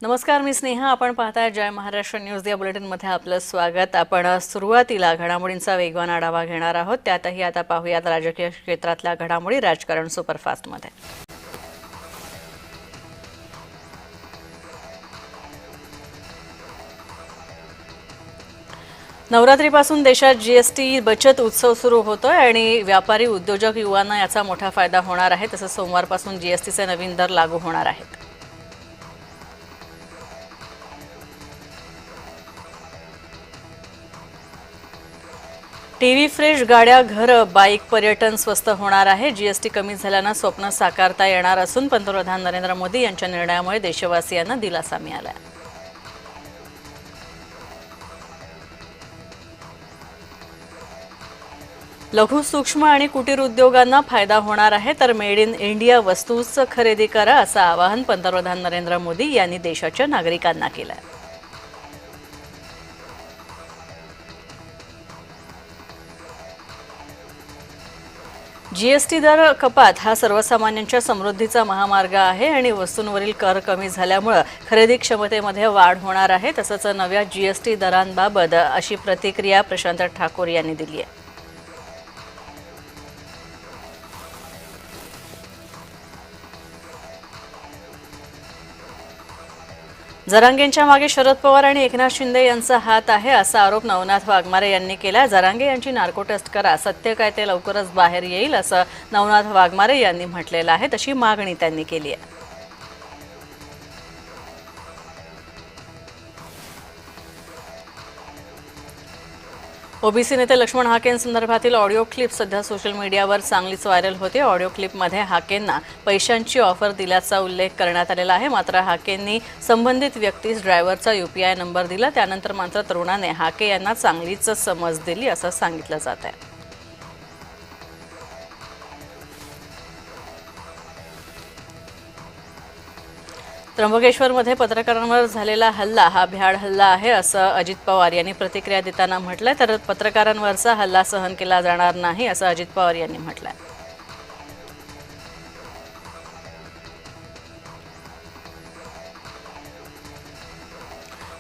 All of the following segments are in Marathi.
नमस्कार, मी स्नेहा. आपण पाहताय जय महाराष्ट्र न्यूज या बुलेटिनमध्ये आपलं स्वागत. आपण सुरुवातीला घडामोडींचा वेगवान आढावा घेणार आहोत. त्यातही आता पाहूयात राजकीय क्षेत्रातल्या घडामोडी राजकारण सुपरफास्टमध्ये. नवरात्रीपासून देशात जीएसटी बचत उत्सव सुरू होतोय आणि व्यापारी उद्योजक युवांना याचा मोठा फायदा होणार आहे. तसंच सोमवारपासून जीएसटीचे नवीन दर लागू होणार आहेत. टीव्ही, फ्रिज, गाड्या, घर, बाईक, पर्यटन स्वस्त होणार आहे. जीएसटी कमी झाल्यानं स्वप्न साकारता येणार असून पंतप्रधान नरेंद्र मोदी यांच्या निर्णयामुळे देशवासियांना दिलासा मिळाला. लघु, सूक्ष्म आणि कुटीर उद्योगांना फायदा होणार आहे. तर मेड इन इंडिया वस्तूच खरेदी करा असं आवाहन पंतप्रधान नरेंद्र मोदी यांनी देशाच्या नागरिकांना केलं आहे. जीएसटी दर कपात हा सर्वसामान्यांच्या समृद्धीचा महामार्ग आहे आणि वस्तूंवरील कर कमी झाल्यामुळे खरेदी क्षमतेमध्ये वाढ होणार आहे. तसंच नव्या जीएसटी दरांबाबत अशी प्रतिक्रिया प्रशांत ठाकूर यांनी दिली आहे. जरांगेंच्या मागे शरद पवार आणि एकनाथ शिंदे यांचा हात आहे असा आरोप नवनाथ वाघमारे यांनी केला. जरांगे यांची नार्को टेस्ट करा, सत्य काय ते लवकरच बाहेर येईल असं नवनाथ वाघमारे यांनी म्हटलेलं आहे. तशी मागणी त्यांनी केली आहे. ओबीसी नेते लक्ष्मण हाकेंसंदर्भातील ऑडिओ क्लिप सध्या सोशल मीडियावर चांगलीच व्हायरल होते. ऑडिओ क्लिपमध्ये हाकेंना पैशांची ऑफर दिल्याचा उल्लेख करण्यात आलेला आहे. मात्र हाकेंनी संबंधित व्यक्तीस ड्रायव्हरचा यूपीआय नंबर दिला. त्यानंतर मात्र तरुणाने हाके यांना चांगलीच समज दिली असं सांगितलं जात आहे. त्र्यंबकेश्वरमध्ये पत्रकारांवर झालेला हल्ला हा भ्याड हल्ला आहे असं अजित पवार यांनी प्रतिक्रिया देताना म्हटलंय. तर पत्रकारांवरचा हल्ला सहन केला जाणार नाही असं अजित पवार यांनी म्हटलंय.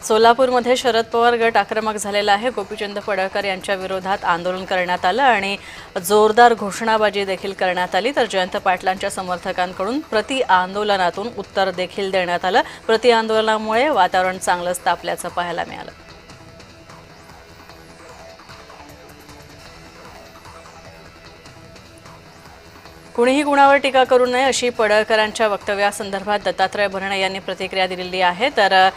सोलापूरमध्ये शरद पवार गट आक्रमक झालेला आहे. गोपीचंद पडळकर यांच्या विरोधात आंदोलन करण्यात आलं आणि जोरदार घोषणाबाजी देखील करण्यात आली. तर जयंत पाटलांच्या समर्थकांकडून प्रति आंदोलनातून उत्तर देखील देण्यात आलं. प्रति आंदोलनामुळे वातावरण चांगलंच तापल्याचं पाहायला मिळालं. कुणीही कुणावर टीका करू नये अशी पडळकरांच्या वक्तव्यासंदर्भात दत्तात्रय भरणे यांनी प्रतिक्रिया दिलेली आहे. तर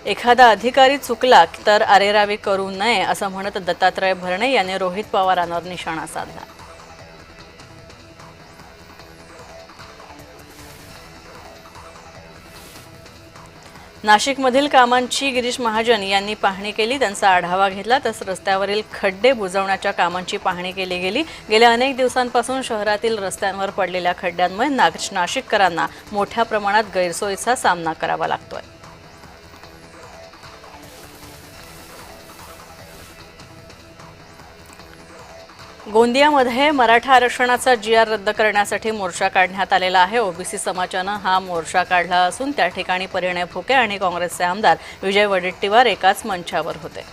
एखादा अधिकारी चुकला तर अरेरावी करू नये असं म्हणत दत्तात्रय भरणे यांनी रोहित पवारांवर निशाणा साधला. नाशिकमधील कामांची गिरीश महाजन यांनी पाहणी केली. त्यांचा आढावा घेतला. तसंच रस्त्यावरील खड्डे बुजवण्याच्या कामांची पाहणी केली गेली. गेल्या अनेक दिवसांपासून शहरातील रस्त्यांवर पडलेल्या खड्ड्यांमुळे नाशिककरांना मोठ्या प्रमाणात गैरसोयीचा सामना करावा लागतोय. गोंदियामध्ये मराठा आरक्षणाचा जीआर रद्द करण्यासाठी मोर्चा काढण्यात आलेला आहे. ओबीसी समाजानं हा मोर्चा काढला असून त्या ठिकाणी परिणय फुके आणि काँग्रेसचे आमदार विजय वडेट्टीवार एकाच मंचावर होते.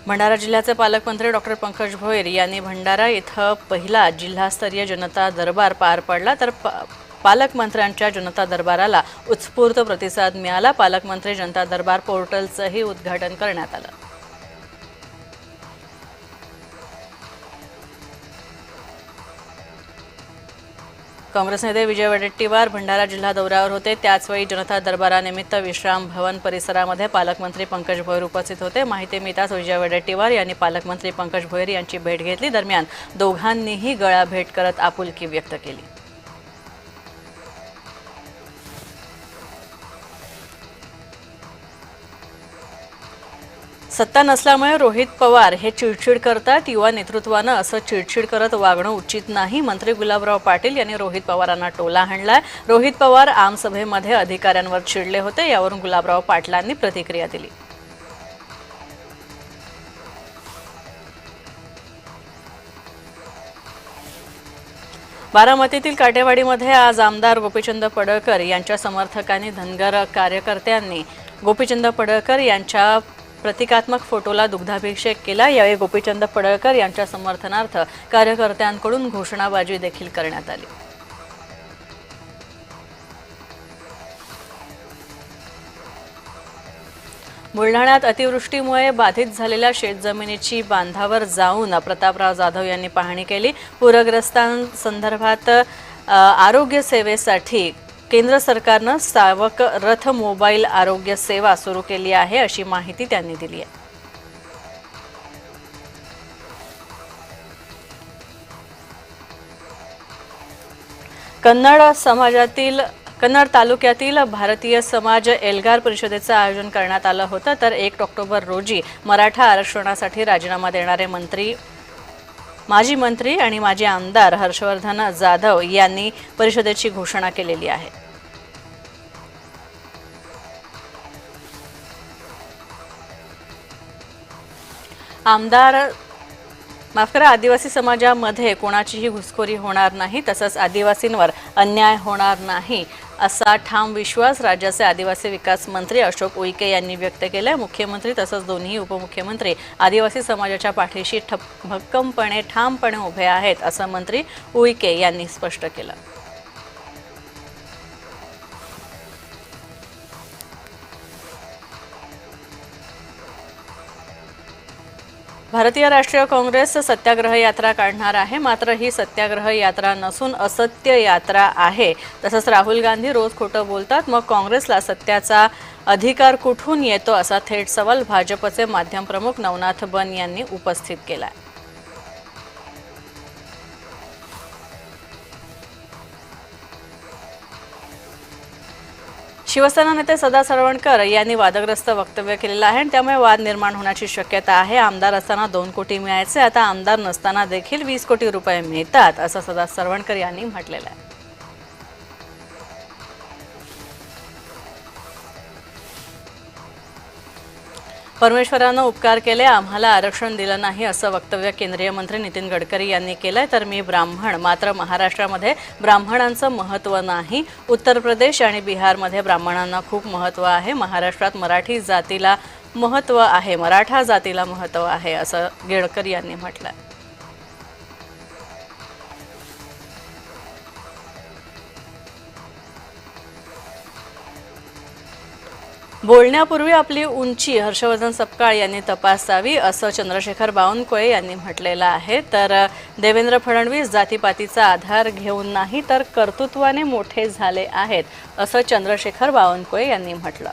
भंडारा जिल्ह्याचे पालकमंत्री डॉक्टर पंकज भोयर यांनी भंडारा इथं पहिला जिल्हास्तरीय जनता दरबार पार पडला. तर पालकमंत्र्यांच्या जनता दरबाराला उत्स्फूर्त प्रतिसाद मिळाला. पालकमंत्री जनता दरबार पोर्टलचंही उद्घाटन करण्यात आलं. काँग्रेस नेते विजय वडेट्टीवार भंडारा जिल्हा दौऱ्यावर होते. त्याचवेळी जनता दरबारानिमित्त विश्राम भवन परिसरामध्ये पालकमंत्री पंकज भोयर उपस्थित होते. माहिती मिळताच विजय वडेट्टीवार यांनी पालकमंत्री पंकज भोयर यांची भेट घेतली. दरम्यान दोघांनीही गळाभेट करत आपुलकी व्यक्त केली. सत्ता नसल्यामुळे रोहित पवार हे चिडचिड करतात. युवा नेतृत्वानं असं चिडचिड करत वागणं उचित नाही. मंत्री गुलाबराव पाटील यांनी रोहित पवारांना टोला हाणलाय. रोहित पवार आमसभेमध्ये अधिकाऱ्यांवर चिडले होते. यावरून गुलाबराव पाटलांनी प्रतिक्रिया दिली. बारामतीतील काटेवाडीमध्ये आज आमदार गोपीचंद पडळकर यांच्या समर्थकांनी धनगर कार्यकर्त्यांनी गोपीचंद पडळकर यांच्या प्रतिकात्मक फोटोला दुग्धाभिषेक केला। यावेळी गोपीचंद पडळकर यांच्या समर्थनार्थ कार्यकर्त्यांकडून घोषणाबाजी देखील करण्यात आली। बुलढाण्यात अतिवृष्टीमुळे बाधित झालेल्या शेतजमिनीची बांधावर जाऊन प्रतापराव जाधव यांनी पाहणी केली। पूरग्रस्तांसंदर्भात आरोग्य सेवेसाठी केंद्र सरकारने सावक रथ मोबाईल आरोग्य सेवा सुरू केली आहे अशी माहिती त्यांनी दिली आहे। कन्नड तालुक्यातील भारतीय समाज एल्गार परिषदेचे आयोजन करण्यात आलं होतं। तर 1 ऑक्टोबर रोजी मराठा आरक्षणासाठी राजीनामा देणारे माजी मंत्री आणि माजी आमदार हर्षवर्धन जाधव यांनी परिषदेची घोषणा केलेली आहे। आदिवासी समाजामध्ये कोणाचीही घुसखोरी होणार नाही, तसंच आदिवासींवर अन्याय होणार नाही असा ठाम विश्वास राज्याचे आदिवासी विकास मंत्री अशोक उईके यांनी व्यक्त केलाय। मुख्यमंत्री तसंच दोन्ही उपमुख्यमंत्री आदिवासी समाजाच्या पाठीशी भक्कमपणे ठामपणे उभे आहेत असं मंत्री उईके यांनी स्पष्ट केलं। भारतीय राष्ट्रीय काँग्रेस सत्याग्रह यात्रा काढणार आहे, मात्र ही सत्याग्रह यात्रा नसून असत्य यात्रा आहे। तसंच राहुल गांधी रोज खोटं बोलतात, मग काँग्रेसला सत्याचा अधिकार कुठून येतो असा थेट सवाल भाजपचे माध्यम प्रमुख नवनाथ बन यांनी उपस्थित केला। शिवसेना नेते सदा सरवणकर यांनी वादग्रस्त वक्तव्य केलेलं आहे, त्यामुळे वाद निर्माण होण्याची शक्यता आहे। आमदार असताना 2 कोटी मिळायचे, आता आमदार नसताना देखील 20 कोटी रुपये मिळतात असं सदा सरवणकर यांनी म्हटलेलं आहे। परमेश्वरानं उपकार केले, आम्हाला आरक्षण दिलं नाही असं वक्तव्य केंद्रीय मंत्री नितीन गडकरी यांनी केलंय। तर मी ब्राह्मण, मात्र महाराष्ट्रामध्ये ब्राह्मणांचं महत्त्व नाही। उत्तर प्रदेश आणि बिहारमध्ये ब्राह्मणांना खूप महत्त्व आहे। महाराष्ट्रात मराठा जातीला महत्त्व आहे असं गडकरी यांनी म्हटलंय। बोलण्यापूर्वी आपली उंची हर्षवर्धन सपकाळ यांनी तपासावी असं चंद्रशेखर बावनकुळे यांनी म्हटलेलं आहे। तर देवेंद्र फडणवीस जातीपातीचा आधार घेऊन नाही तर कर्तृत्वाने मोठे झाले आहेत असं चंद्रशेखर बावनकुळे यांनी म्हटलं।